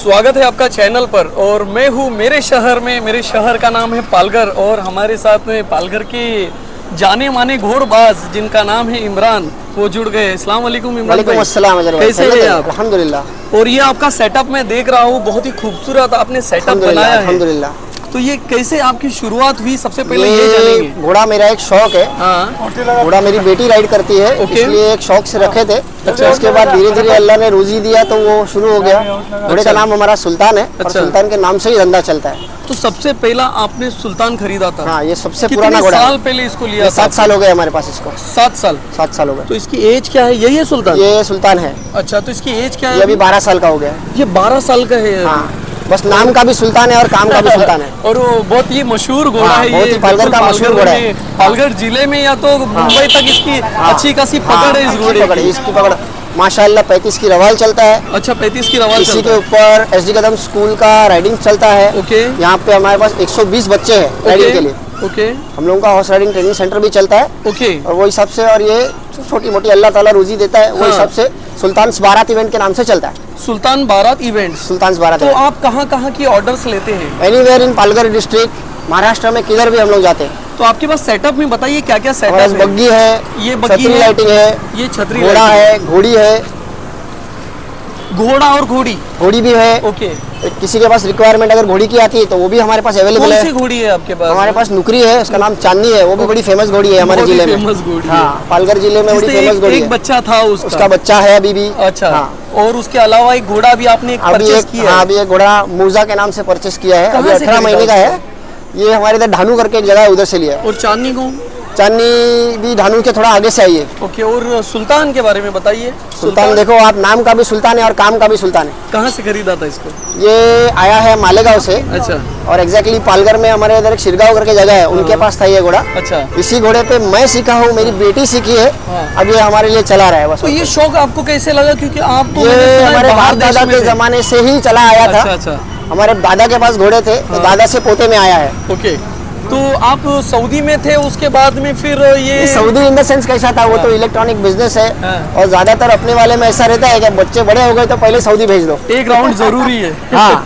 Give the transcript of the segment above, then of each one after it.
स्वागत है आपका चैनल पर। और मैं हूँ मेरे शहर का नाम है पालघर और हमारे साथ में पालघर के जाने माने घोड़बाज जिनका नाम है इमरान, वो जुड़ गए। अस्सलाम वालेकुम इमरान भाई, कैसे हैं आप? अल्हम्दुलिल्लाह। और ये आपका सेटअप मैं देख रहा हूँ, बहुत ही खूबसूरत आपने सेटअप बनाया है। अल्हम्दुलिल्लाह। तो ये कैसे आपकी शुरुआत हुई, सबसे पहले ये जानेंगे। घोड़ा मेरा एक शौक है। हाँ, घोड़ा मेरी बेटी राइड करती है, इसलिए एक शौक से रखे थे। अच्छा। उसके बाद धीरे धीरे अल्लाह ने रोजी दिया तो वो शुरू हो गया। घोड़े का नाम हमारा सुल्तान है और सुल्तान के नाम से ही धंधा चलता है। तो सबसे पहला आपने सुल्तान खरीदा था? हाँ, ये सबसे कितने पुराना घोड़ा साल पहले इसको लिया? 7 साल हो गए हमारे पास इसको। 7 साल? 7 साल हो गए। तो इसकी एज क्या है? यही है सुल्तान? ये सुल्तान है। अच्छा, तो इसकी एज क्या है? ये अभी 12 साल का हो गया। ये 12 साल का है। हाँ, बस नाम का भी सुल्तान है और काम का भी सुल्तान है। और वो बहुत ही मशहूर घोड़ा है। बहुत ही पालघर का मशहूर घोड़ा है। पालघर जिले में या तो मुंबई तक इसकी अच्छी खासी पकड़ है इस घोड़े की। इसकी पकड़ माशाल्लाह 35 की रवाल चलता है। अच्छा, 35 की रवाल इसी के ऊपर एसडी कदम स्कूल का राइडिंग चलता है। ओके। यहाँ पे हमारे पास 120 बच्चे हैं राइडिंग के लिए। ओके। हम लोगों का हॉर्स राइडिंग ट्रेनिंग सेंटर भी चलता है। ओके। और वो हिसाब से, और ये छोटी मोटी अल्लाह ताला रोजी देता है, वो हिसाब से सुल्तान बारात इवेंट के नाम से चलता है। सुल्तान बारात इवेंट। सुल्तान बारात। तो आप कहाँ की ऑर्डर्स लेते हैं? Anywhere in Palghar district, Maharashtra में किधर भी हम लोग जाते हैं। तो आपके पास सेटअप में बताइए क्या क्या सेटअप है? बग्गी है, ये बग्गी छतरी लाइटिंग है, ये छतरी घोड़ा है, घोड़ी है। घोड़ा और घोड़ी? घोड़ी भी है। ओके। किसी के पास रिक्वायरमेंट अगर घोड़ी की आती है तो वो भी हमारे पास अवेलेबल है। कौन सी घोड़ी है आपके पास? हमारे पास नुकरी है, उसका नाम चांदनी है। वो भी बड़ी फेमस घोड़ी है हमारे जिले में। फेमस घोड़ी। हाँ, पालघर जिले में बड़ी फेमस घोड़ी है। एक बच्चा था उसका बच्चा है अभी भी। अच्छा। हाँ। और उसके अलावा एक घोड़ा भी आपने परचेस किया है? हाँ, अभी एक घोड़ा मूजा के नाम से परचेस किया है। अभी 18 महीने का है। ये हमारे इधर ढानू करके एक जगह है, उधर से लिया है। और चांदनी को? चांदनी भी ढानू के थोड़ा आगे से आई है। ओके। और सुल्तान के बारे में बताइए। सुल्तान देखो आप, नाम का भी सुल्तान है और काम का भी सुल्तान है। कहाँ से खरीदा था इसको? ये आया है मालेगांव से। अच्छा। और एग्जैक्टली पालघर में हमारे इधर एक शिरगांव करके जगह है, उनके पास था ये घोड़ा। अच्छा। इसी घोड़े पे मैं सीखा हूँ, मेरी बेटी सीखी है। अब ये हमारे लिए चला रहा है बस। तो ये शौक आपको कैसे लगा? क्योंकि आप तो ये हमारे बाप दादा के जमाने से ही चला आया था। अच्छा। हमारे दादा के पास घोड़े थे, तो दादा से पोते में आया है। ओके। तो आप सऊदी में थे, उसके बाद में फिर ये सऊदी इन द सेंस कैसा था, वो तो इलेक्ट्रॉनिक बिजनेस है। और ज्यादातर अपने वाले में ऐसा रहता है कि बच्चे बड़े हो गए तो पहले सऊदी भेज दो। एक राउंड जरूरी है। हाँ।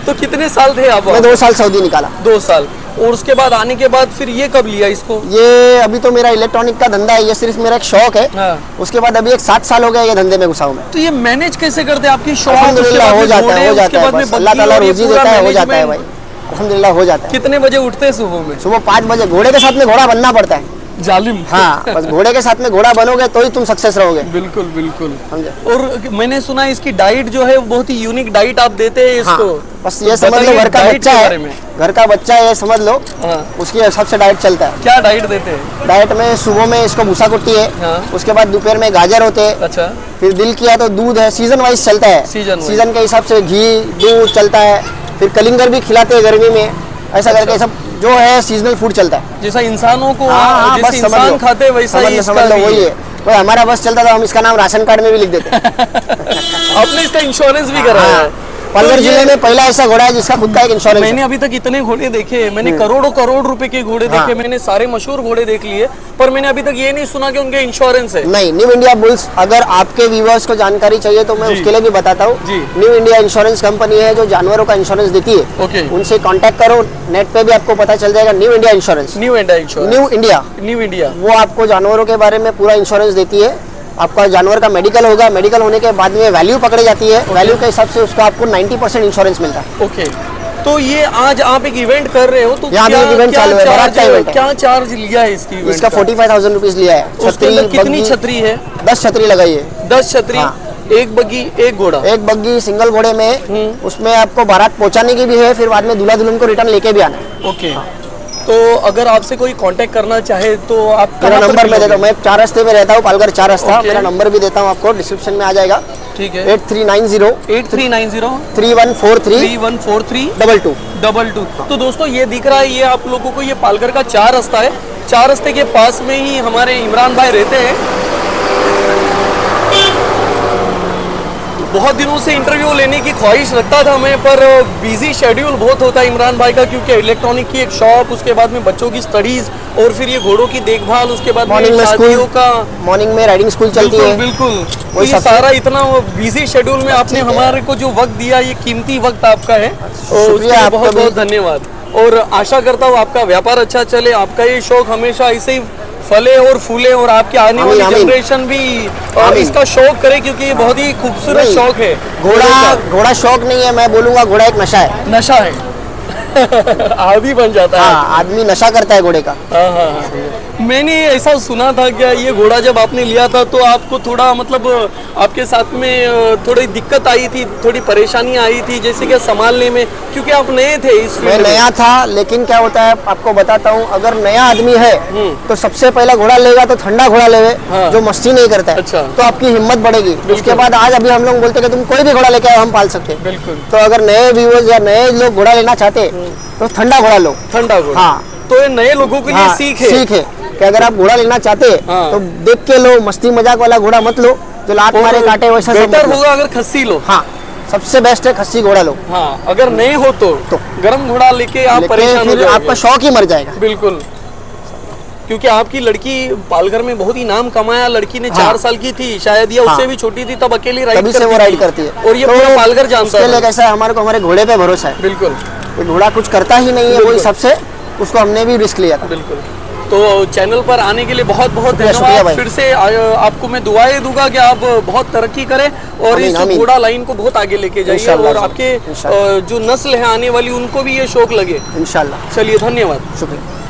तो कितने साल थे आप? मैं 2 साल सऊदी निकाला। 2 साल। और उसके बाद आने के बाद फिर ये कब लिया इसको? ये अभी तो मेरा इलेक्ट्रॉनिक का धंधा है, ये सिर्फ मेरा एक शौक है। हाँ। उसके बाद अभी 7 साल हो गया ये धंधे में घुसा हूँ मैं। तो ये मैनेज कैसे करते हैं आपकी शौक? अल्हम्दुलिल्लाह हो जाता है, अल्लाह ताला रोजी देता है, हो जाता है भाई, अल्हम्दुलिल्लाह हो जाता है। कितने बजे उठते हैं सुबह में? सुबह 5 बजे। घोड़े के साथ में घोड़ा बनना पड़ता है। जालिम। हाँ, बस घोड़े के साथ में घोड़ा बनोगे तो ही तुम सक्सेस रहोगे। बिल्कुल बिल्कुल। समझे? और मैंने सुना है इसकी डाइट जो है बहुत ही यूनिक डाइट आप देते हैं इसको। हाँ, बस ये समझ लो घर का बच्चा है, घर का बच्चा है, ये समझ लो। हाँ। उसकी हिसाब से डाइट चलता है। क्या डाइट देते हैं? डाइट में सुबह में इसको भूसा कुट्टी है। हाँ। उसके बाद दोपहर में गाजर होते हैं। अच्छा। फिर दिल किया तो दूध है, सीजन वाइज चलता है। सीजन के हिसाब से घी दूध चलता है। फिर कलिंगर भी खिलाते हैं गर्मी में, ऐसा करके सब जो है सीजनल फूड चलता है। जैसा इंसानों को हाँ, जैसे इंसान खाते वैसा ही समझ लो वही है। तो हमारा बस चलता था, हम इसका नाम राशन कार्ड में भी लिख देते हैं। आपने इसका इंश्योरेंस भी कराया है? पालघर जिले में पहला ऐसा घोड़ा है जिसका खुद का एक इंश्योरेंस है। मैंने अभी तक इतने घोड़े देखे, मैंने करोड़ों रुपए के घोड़े देखे, मैंने सारे मशहूर घोड़े देख लिए, पर मैंने अभी तक ये नहीं सुना कि उनके इंश्योरेंस है। नहीं, न्यू इंडिया बुल्स, अगर आपके व्यूअर्स को जानकारी चाहिए तो मैं उसके लिए भी बताता हूँ। न्यू इंडिया इंश्योरेंस कंपनी है जो जानवरों का इंश्योरेंस देती है। ओके। उनसे कांटेक्ट करो, नेट पे भी आपको पता चल जाएगा। New India insurance, new India वो आपको जानवरों के बारे में पूरा इंश्योरेंस देती है। आपका जानवर का मेडिकल होगा, मेडिकल होने के बाद में वैल्यू पकड़ी जाती है। वैल्यू के हिसाब से उसको आपको 90% इंश्योरेंस मिलता है। ओके। तो ये आज आप एक इवेंट कर रहे हो, तो यहाँ भी एक इवेंट चालू है, बारात का इवेंट है। क्या चार्ज लिया है इसकी इवेंट इसका? 45,000 रुपीज लिया है। उसके अंदर कितनी छतरी है? 10 छतरी लगाई है। 10 छतरी। हाँ। एक बग्गी एक घोड़ा? एक बग्गी सिंगल घोड़े में। उसमें आपको बारात पहुंचाने की भी है, फिर बाद में दूल्हा दुल्हन को रिटर्न लेके भी आना है। ओके। तो अगर आपसे कोई कांटेक्ट करना चाहे तो आप मेरा नंबर मैं देता हूँ। मैं 4 रास्ते में रहता हूँ, पालघर 4 रास्ता। मेरा नंबर भी देता हूँ आपको, डिस्क्रिप्शन में आ जाएगा। ठीक है। 8390 3143 2222। तो दोस्तों ये दिख रहा है, ये आप लोगों को ये पालघर का 4 रास्ता है। 4 रास्ते के पास में ही हमारे इमरान भाई रहते हैं। बहुत दिनों से इंटरव्यू लेने की ख्वाहिश रखता था मैं, पर बिजी शेड्यूल बहुत होता है इमरान भाई का, क्योंकि इलेक्ट्रॉनिक की एक शॉप, उसके बाद में बच्चों की स्टडीज और फिर ये घोड़ों की देखभाल, उसके बाद में मॉर्निंग में शादियों का। मॉर्निंग में राइडिंग स्कूल चलती बिल्कुल है। बिल्कुल। तो वही ये सबसे- सारा इतना बिजी शेड्यूल में आपने हमारे को जो वक्त दिया, ये कीमती वक्त आपका है, और उसके शुक्रिया लिए आपका बहुत भी। बहुत धन्यवाद। और आशा करता हूँ आपका व्यापार अच्छा चले, आपका ये शौक हमेशा ऐसे ही फले और फूले, और आपकी आने आमीन, वाली आमीन। जनरेशन भी आमीन। इसका शौक करे, क्योंकि ये बहुत ही खूबसूरत नहीं, शौक है। घोड़ा शौक नहीं है, मैं बोलूंगा घोड़ा एक नशा है। नशा है। आदि बन जाता है। हाँ, आदमी नशा करता है घोड़े का। हाँ हाँ हाँ। मैंने ऐसा सुना था कि ये घोड़ा जब आपने लिया था तो आपको थोड़ा मतलब आपके साथ में थोड़ी दिक्कत आई थी, थोड़ी परेशानी आई थी, जैसे कि संभालने में, क्योंकि आप नए थे इस मैं फील्ड में। नया था, लेकिन क्या होता है आपको बताता हूँ, अगर नया आदमी है तो सबसे पहला घोड़ा लेगा तो ठंडा घोड़ा लेवे, हाँ। जो मस्ती नहीं करता है। अच्छा। तो आपकी हिम्मत बढ़ेगी। उसके बाद आज अभी हम लोग बोलते हैं कि तुम कोई भी घोड़ा लेके आओ, हम पाल सकते हैं। बिल्कुल। तो अगर नए व्यूअर्स या नए लोग घोड़ा लेना चाहते तो ठंडा घोड़ा लो। ठंडा घोड़ा। हाँ। तो ये नए लोगों के लिए हाँ, सीख है। सीख है कि अगर आप घोड़ा लेना चाहते हैं हाँ। तो देख के लो, मस्ती मजाक वाला घोड़ा मत लो, जो लात मारे काटे वैसा सब मत बेटर लो। होगा अगर खस्सी लो। हाँ, सबसे बेस्ट है खस्सी घोड़ा लो। हाँ, अगर नए हो तो गर्म घोड़ा लेके आप लेकिन परेशान हो फिर जाओगे। आपका शौक ही मर जाएगा। बिल्कुल। क्योंकि आपकी लड़की पालघर में बहुत ही नाम कमाया, लड़की ने 4 साल की थी शायद, या उससे हाँ। भी छोटी थी, तब अकेली राइड तभी से वो राइड करती है। और ये तो पूरा पालघर जानता उसके लिए है। कैसा है, हमारे को हमारे घोड़े पे भरोसा है। बिल्कुल ये घोड़ा कुछ करता ही नहीं है, वो बिल्कुल। हिसाब से उसको हमने भी रिस्क लिया था। बिल्कुल। तो चैनल पर आने के लिए बहुत बहुत शुक्रिया धन्यवाद। भाई। फिर से आपको मैं दुआएं दूंगा कि आप बहुत तरक्की करें और आमीन, इस आमीन। घोड़ा लाइन को बहुत आगे लेके जाइए, इंशाल्लाह, और आपके इंशाल्लाह। जो नस्ल है आने वाली उनको भी ये शौक लगे। इंशाल्लाह। चलिए, धन्यवाद। शुक्रिया।